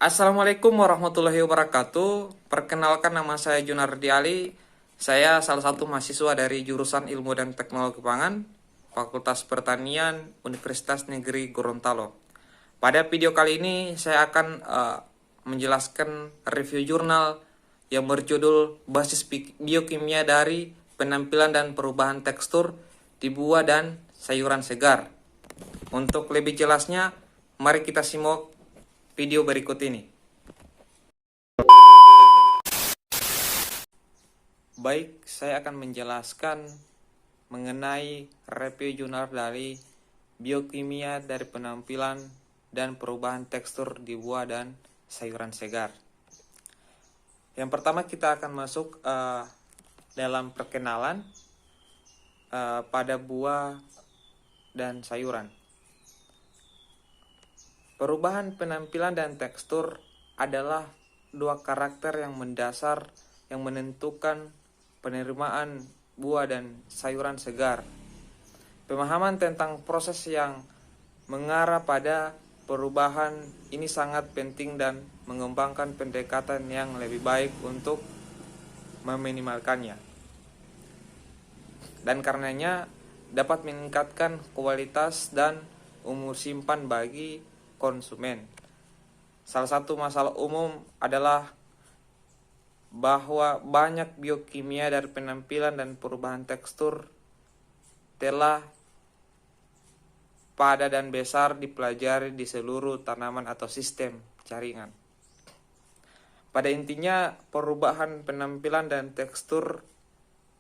Assalamualaikum warahmatullahi wabarakatuh. Perkenalkan, nama saya Junardi Ali. Saya salah satu mahasiswa dari jurusan Ilmu dan Teknologi Pangan, Fakultas Pertanian, Universitas Negeri Gorontalo. Pada video kali ini saya akan menjelaskan review jurnal yang berjudul Basis Biokimia dari Penampilan dan Perubahan Tekstur di Buah dan Sayuran Segar. Untuk lebih jelasnya, mari kita simak video berikut ini. Baik, saya akan menjelaskan mengenai review jurnal dari biokimia dari penampilan dan perubahan tekstur di buah dan sayuran segar. Yang pertama kita akan masuk dalam perkenalan pada buah dan sayuran. Perubahan penampilan dan tekstur adalah dua karakter yang mendasar yang menentukan penerimaan buah dan sayuran segar. Pemahaman tentang proses yang mengarah pada perubahan ini sangat penting dan mengembangkan pendekatan yang lebih baik untuk meminimalkannya. Dan karenanya dapat meningkatkan kualitas dan umur simpan bagi konsumen. Salah satu masalah umum adalah bahwa banyak biokimia dari penampilan dan perubahan tekstur telah pada dan besar dipelajari di seluruh tanaman atau sistem jaringan. Pada intinya, perubahan penampilan dan tekstur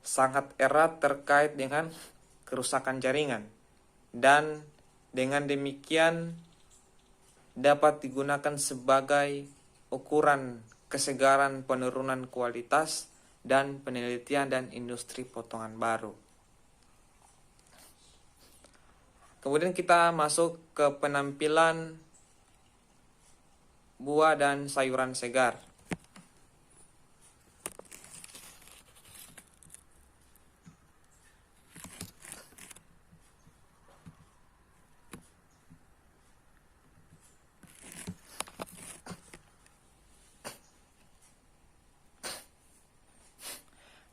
sangat erat terkait dengan kerusakan jaringan, dan dengan demikian dapat digunakan sebagai ukuran kesegaran penurunan kualitas dan penelitian dan industri potongan baru. Kemudian kita masuk ke penampilan buah dan sayuran segar.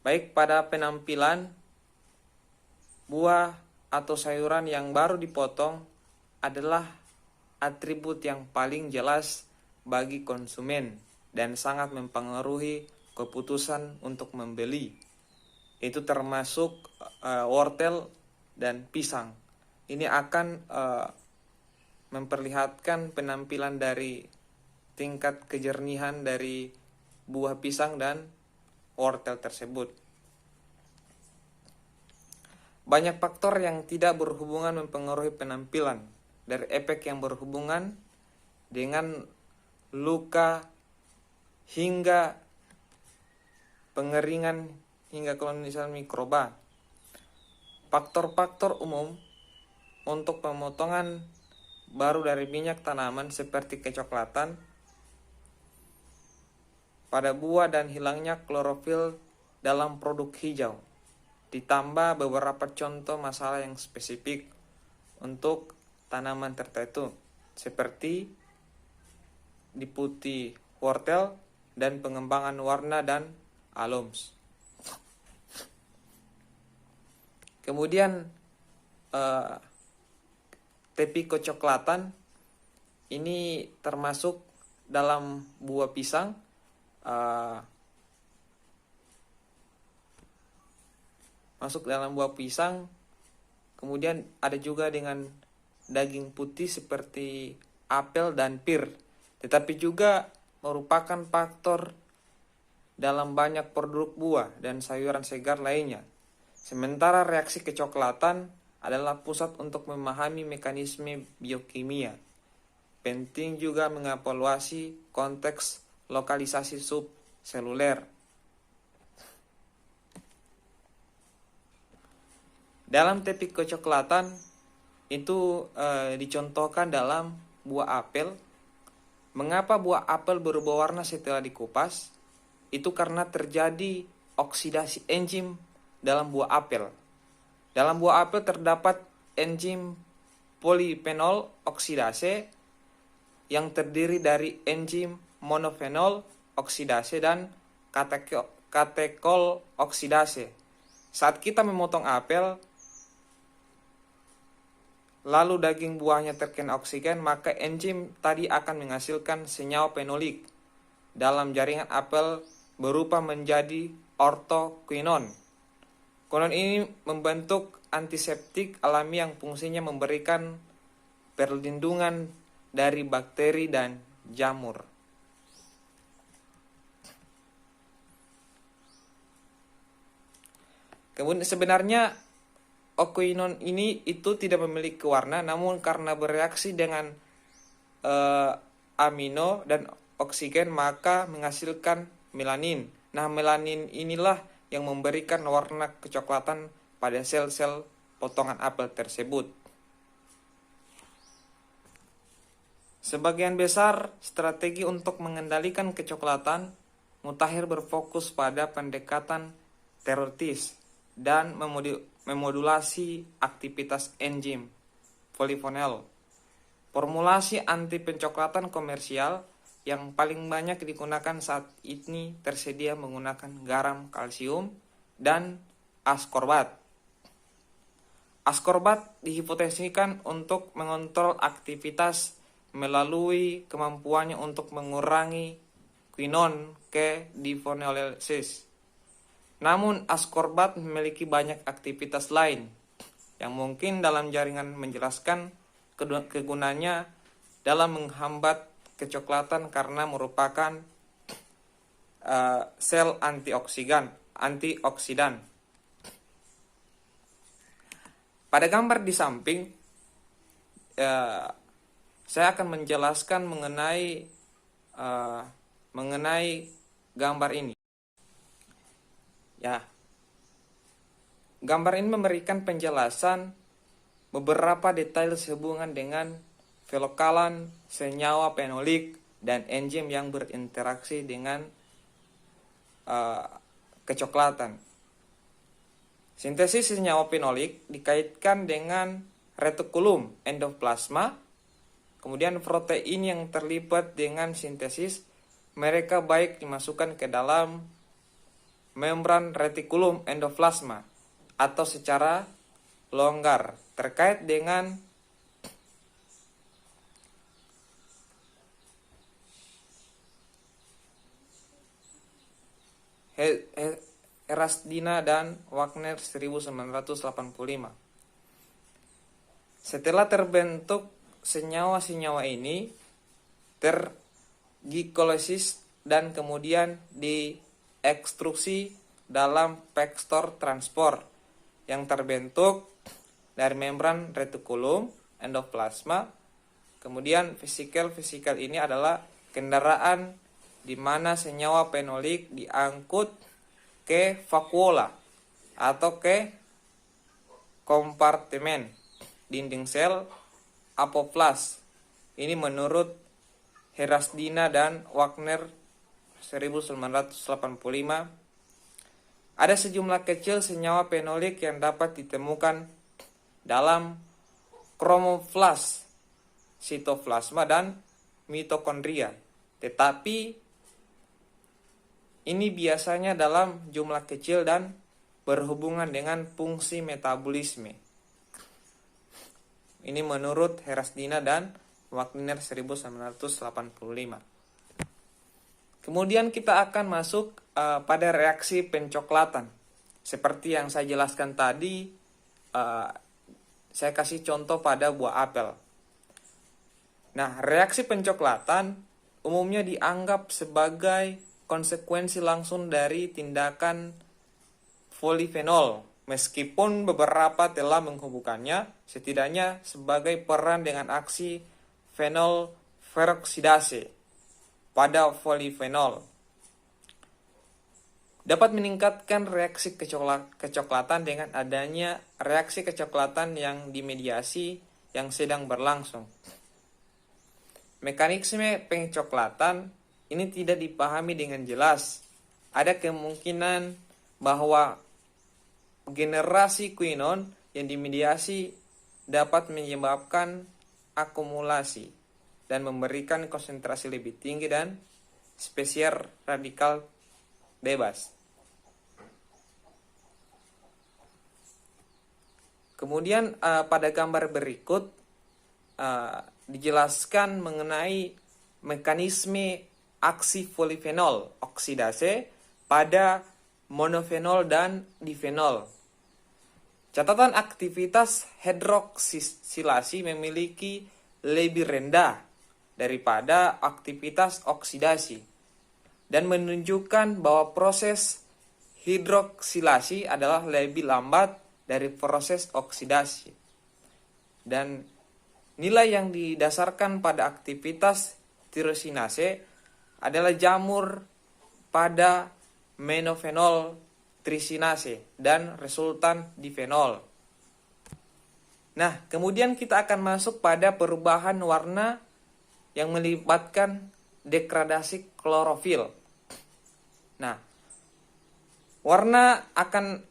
Baik, pada penampilan buah atau sayuran yang baru dipotong adalah atribut yang paling jelas bagi konsumen dan sangat mempengaruhi keputusan untuk membeli. Itu termasuk wortel dan pisang. Ini akan memperlihatkan penampilan dari tingkat kejernihan dari buah pisang dan wortel tersebut. Banyak faktor yang tidak berhubungan mempengaruhi penampilan, dari efek yang berhubungan dengan luka hingga pengeringan hingga kolonialisasi mikroba. Faktor-faktor umum untuk pemotongan baru dari minyak tanaman seperti kecoklatan pada buah dan hilangnya klorofil dalam produk hijau, ditambah beberapa contoh masalah yang spesifik untuk tanaman tertentu seperti diputi wortel dan pengembangan warna dan alums. Kemudian tepi kecoklatan ini termasuk dalam buah pisang. Masuk dalam buah pisang. Kemudian ada juga dengan daging putih seperti apel dan pir, tetapi juga merupakan faktor dalam banyak produk buah dan sayuran segar lainnya. Sementara reaksi kecoklatan adalah pusat untuk memahami mekanisme biokimia. Penting juga mengevaluasi konteks lokalisasi subseluler. Dalam tepi kecoklatan itu dicontohkan dalam buah apel. Mengapa buah apel berubah warna setelah dikupas? Itu karena terjadi oksidasi enzim dalam buah apel. Dalam buah apel terdapat enzim polifenol oksidase yang terdiri dari enzim monofenol oksidase dan katekol oksidase. Saat kita memotong apel, lalu daging buahnya terkena oksigen, maka enzim tadi akan menghasilkan senyawa fenolik dalam jaringan apel berubah menjadi ortoquinon. Quinon ini membentuk antiseptik alami yang fungsinya memberikan perlindungan dari bakteri dan jamur. Kemudian sebenarnya oquinon ini itu tidak memiliki warna, namun karena bereaksi dengan amino dan oksigen maka menghasilkan melanin. Nah, melanin inilah yang memberikan warna kecoklatan pada sel-sel potongan apel tersebut. Sebagian besar strategi untuk mengendalikan kecoklatan, Mutakhir berfokus pada pendekatan teoretis dan memodulasi aktivitas enzim polifenol. Formulasi anti pencoklatan komersial yang paling banyak digunakan saat ini tersedia menggunakan garam kalsium dan askorbat. Askorbat dihipotesiskan untuk mengontrol aktivitas melalui kemampuannya untuk mengurangi quinon ke defenolisis. Namun askorbat memiliki banyak aktivitas lain yang mungkin dalam jaringan menjelaskan kegunaannya dalam menghambat kecoklatan karena merupakan sel antioksidan. Pada gambar di samping saya akan menjelaskan mengenai gambar ini. Ya, gambar ini memberikan penjelasan beberapa detail sehubungan dengan velokalan senyawa fenolik dan enzim yang berinteraksi dengan kecoklatan. Sintesis senyawa fenolik dikaitkan dengan retikulum endoplasma. Kemudian protein yang terlibat dengan sintesis mereka baik dimasukkan ke dalam membran retikulum endoplasma atau secara longgar terkait dengan Erasdina dan Wagner 1985. Setelah terbentuk senyawa-senyawa ini terglikolisis dan kemudian diekstruksi dalam vektor transport yang terbentuk dari membran retikulum endoplasma. Kemudian vesikel ini adalah kendaraan di mana senyawa fenolik diangkut ke vakuola atau ke kompartemen dinding sel apoplas. Ini menurut Erasdina dan Wagner 1985. Ada sejumlah kecil senyawa fenolik yang dapat ditemukan dalam kromoflas, sitoplasma, dan mitokondria. Tetapi ini biasanya dalam jumlah kecil dan berhubungan dengan fungsi metabolisme. Ini menurut Erasdina dan Wagner 1985. Kemudian kita akan masuk pada reaksi pencoklatan. Seperti yang saya jelaskan tadi, saya kasih contoh pada buah apel. Nah, reaksi pencoklatan umumnya dianggap sebagai konsekuensi langsung dari tindakan polifenol, meskipun beberapa telah menghubungkannya setidaknya sebagai peran dengan aksi fenol peroksidase pada polifenol. Dapat meningkatkan reaksi kecoklatan dengan adanya reaksi kecoklatan yang dimediasi yang sedang berlangsung. Mekanisme pencoklatan ini tidak dipahami dengan jelas. Ada kemungkinan bahwa generasi quinon yang dimediasi dapat menyebabkan akumulasi dan memberikan konsentrasi lebih tinggi dan spesies radikal bebas. Kemudian pada gambar berikut dijelaskan mengenai mekanisme aksi polifenol oksidase pada monofenol dan difenol. Catatan aktivitas hidroksilasi memiliki lebih rendah daripada aktivitas oksidasi dan menunjukkan bahwa proses hidroksilasi adalah lebih lambat dari proses oksidasi. Dan nilai yang didasarkan pada aktivitas tirosinase adalah jamur pada monofenol trisinase dan resultan difenol. Nah, kemudian kita akan masuk pada perubahan warna yang melibatkan degradasi klorofil. Nah, warna akan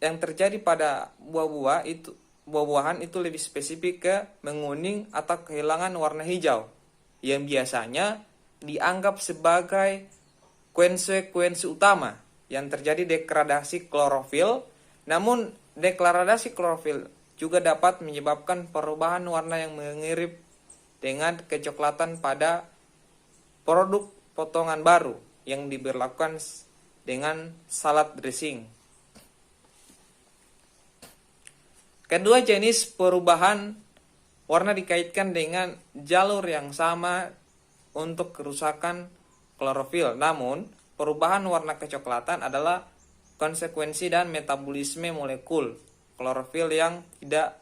yang terjadi pada buah-buahan itu lebih spesifik ke menguning atau kehilangan warna hijau, yang biasanya dianggap sebagai konsekuensi utama yang terjadi degradasi klorofil. Namun degradasi klorofil juga dapat menyebabkan perubahan warna yang mirip dengan kecoklatan pada produk potongan baru yang diberlakukan dengan salad dressing. Kedua jenis perubahan warna dikaitkan dengan jalur yang sama untuk kerusakan klorofil. Namun, perubahan warna kecoklatan adalah konsekuensi dan metabolisme molekul klorofil yang tidak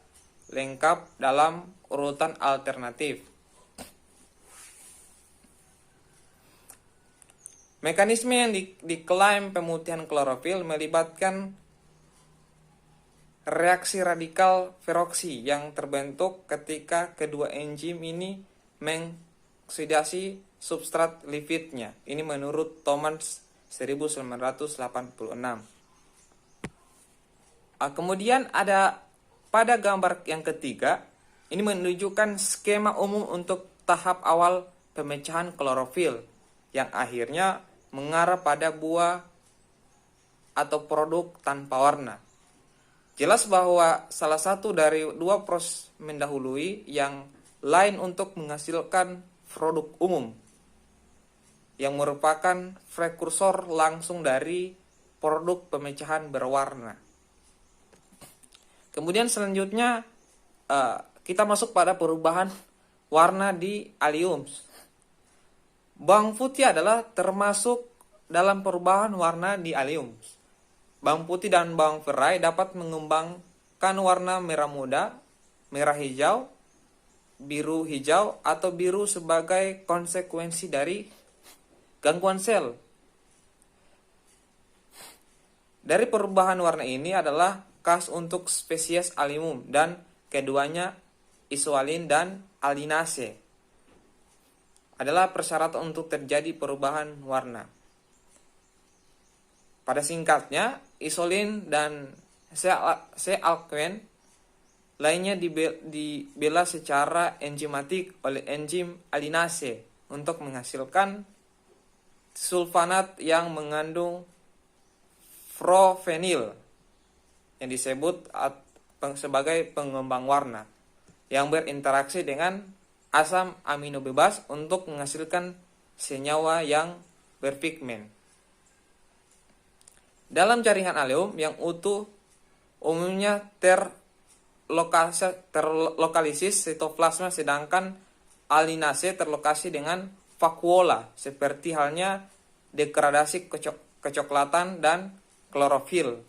lengkap dalam urutan alternatif. Mekanisme yang diklaim pemutihan klorofil melibatkan reaksi radikal peroksi yang terbentuk ketika kedua enzim ini mengoksidasi substrat lipidnya. Ini menurut Thomas 1986. Kemudian ada pada gambar yang ketiga, ini menunjukkan skema umum untuk tahap awal pemecahan klorofil yang akhirnya mengarah pada buah atau produk tanpa warna. Jelas bahwa salah satu dari dua proses mendahului yang lain untuk menghasilkan produk umum yang merupakan prekursor langsung dari produk pemecahan berwarna. Kemudian selanjutnya kita masuk pada perubahan warna di allium. Bawang putih adalah termasuk dalam perubahan warna di allium. Bawang putih dan bawang tirai dapat mengembangkan warna merah muda, merah hijau, biru hijau, atau biru sebagai konsekuensi dari gangguan sel. Dari perubahan warna ini adalah khas untuk spesies allium dan keduanya isoalin dan alinase adalah persyaratan untuk terjadi perubahan warna. Pada singkatnya, isolin dan C-alkuen lainnya dibela secara enzimatik oleh enzim alinase untuk menghasilkan sulfanat yang mengandung profenil yang disebut sebagai pengembang warna yang berinteraksi dengan asam amino bebas untuk menghasilkan senyawa yang berpigmen. Dalam jaringan allium yang utuh umumnya terlokalisis sitoplasma, sedangkan alinase terlokasi dengan vakuola, seperti halnya degradasi kecoklatan dan klorofil.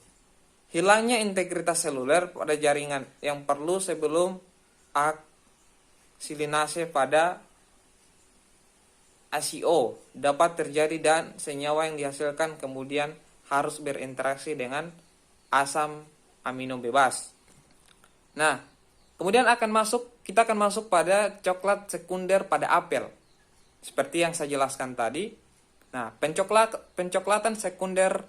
Hilangnya integritas seluler pada jaringan yang perlu sebelum aksilinase pada ACO dapat terjadi dan senyawa yang dihasilkan kemudian harus berinteraksi dengan asam amino bebas. Nah, kemudian kita akan masuk pada coklat sekunder pada apel. Seperti yang saya jelaskan tadi. Nah, pencoklatan sekunder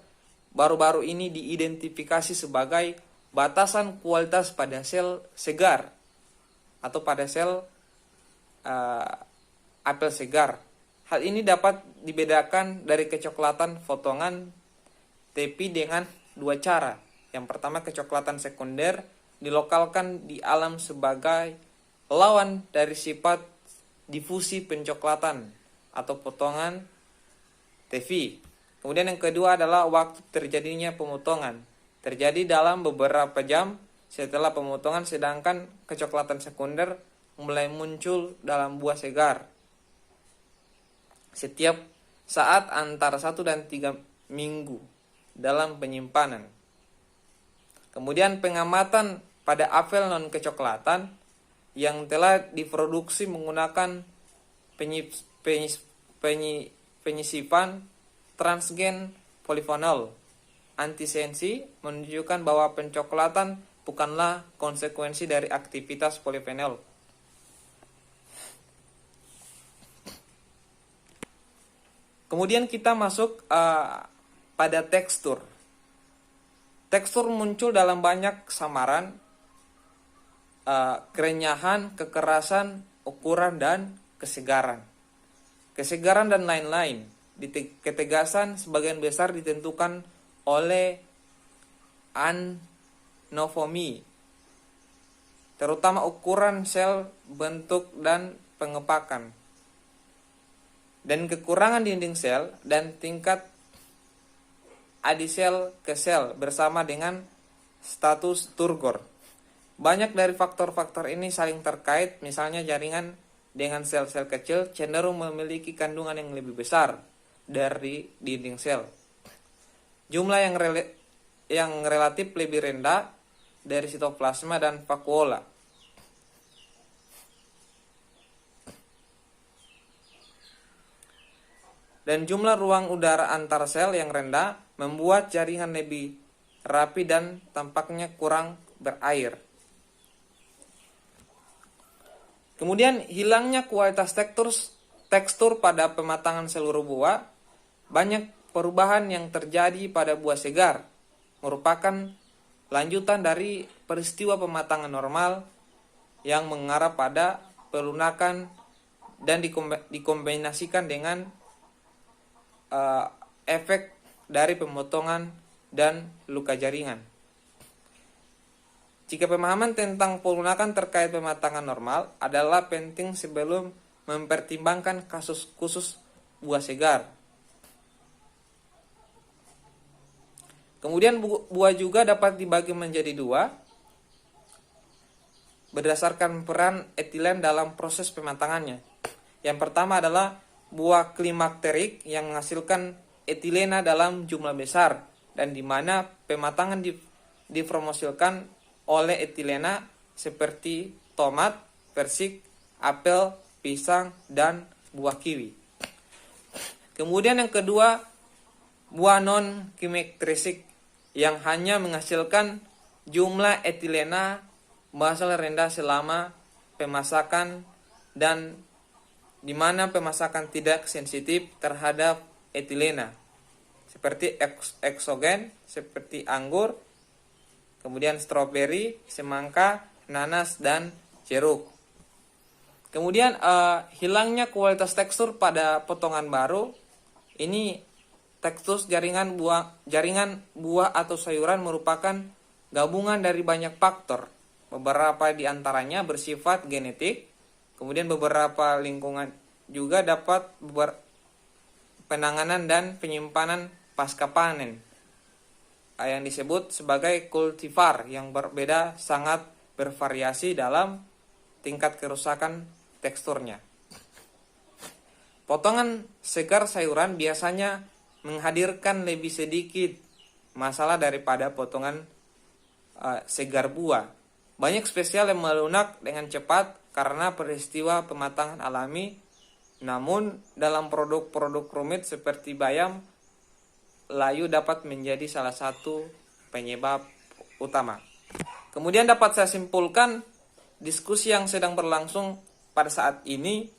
baru-baru ini diidentifikasi sebagai batasan kualitas pada sel segar atau pada sel apel segar. Hal ini dapat dibedakan dari kecoklatan potongan tepi dengan dua cara. Yang pertama, kecoklatan sekunder dilokalkan di alam sebagai lawan dari sifat difusi pencoklatan atau potongan tepi. Kemudian yang kedua adalah waktu terjadinya pemotongan. Terjadi dalam beberapa jam setelah pemotongan, sedangkan kecoklatan sekunder mulai muncul dalam buah segar setiap saat antara 1 dan 3 minggu dalam penyimpanan. Kemudian pengamatan pada apel non kecoklatan yang telah diproduksi menggunakan penyisipan transgen polifenol antisensi menunjukkan bahwa pencoklatan bukanlah konsekuensi dari aktivitas polifenol. Kemudian kita masuk pada tekstur. Tekstur muncul dalam banyak samaran, kerenyahan, kekerasan, ukuran, dan kesegaran. Kesegaran dan lain-lain. Ketegasan sebagian besar ditentukan oleh anotomi, terutama ukuran sel, bentuk, dan pengepakan. Dan kekurangan dinding sel dan tingkat adisel ke sel bersama dengan status turgor. Banyak dari faktor-faktor ini saling terkait, misalnya jaringan dengan sel-sel kecil cenderung memiliki kandungan yang lebih besar dari dinding sel. Jumlah yang relatif lebih rendah dari sitoplasma dan vakuola. Dan jumlah ruang udara antar sel yang rendah membuat jaringan lebih rapi dan tampaknya kurang berair. Kemudian hilangnya kualitas tekstur pada pematangan seluruh buah. Banyak perubahan yang terjadi pada buah segar merupakan lanjutan dari peristiwa pematangan normal yang mengarah pada pelunakan dan dikombinasikan dengan efek dari pemotongan dan luka jaringan. Jika pemahaman tentang pelunakan terkait pematangan normal adalah penting sebelum mempertimbangkan kasus khusus buah segar. Kemudian buah juga dapat dibagi menjadi dua berdasarkan peran etilen dalam proses pematangannya. Yang pertama adalah buah klimakterik yang menghasilkan etilena dalam jumlah besar dan di mana pematangan dipromosikan oleh etilena seperti tomat, persik, apel, pisang, dan buah kiwi. Kemudian yang kedua, buah non-klimakterik yang hanya menghasilkan jumlah etilena basal rendah selama pemasakan dan di mana pemasakan tidak sensitif terhadap etilena, seperti eksogen, seperti anggur, kemudian stroberi, semangka, nanas, dan jeruk. Kemudian hilangnya kualitas tekstur pada potongan baru. Ini tekstur jaringan buah atau sayuran merupakan gabungan dari banyak faktor. Beberapa di antaranya bersifat genetik. Kemudian beberapa lingkungan juga dapat penanganan dan penyimpanan pasca panen yang disebut sebagai kultivar yang berbeda sangat bervariasi dalam tingkat kerusakan teksturnya. Potongan segar sayuran biasanya menghadirkan lebih sedikit masalah daripada potongan segar buah. Banyak spesial yang melunak dengan cepat karena peristiwa pematangan alami, namun dalam produk-produk rumit seperti bayam, layu dapat menjadi salah satu penyebab utama. Kemudian dapat saya simpulkan, diskusi yang sedang berlangsung pada saat ini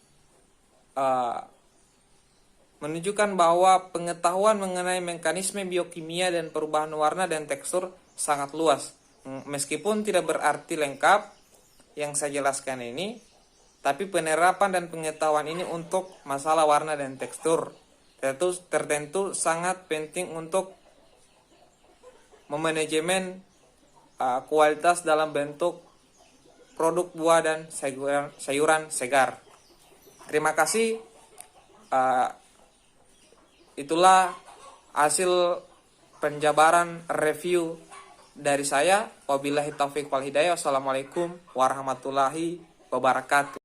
menunjukkan bahwa pengetahuan mengenai mekanisme biokimia dan perubahan warna dan tekstur sangat luas. Meskipun tidak berarti lengkap yang saya jelaskan ini, tapi penerapan dan pengetahuan ini untuk masalah warna dan tekstur tertentu sangat penting untuk memanajemen kualitas dalam bentuk produk buah dan sayuran segar. Terima kasih. Itulah hasil penjabaran review dari saya. Wabillahi taufiq wal hidayah. Wassalamualaikum warahmatullahi wabarakatuh.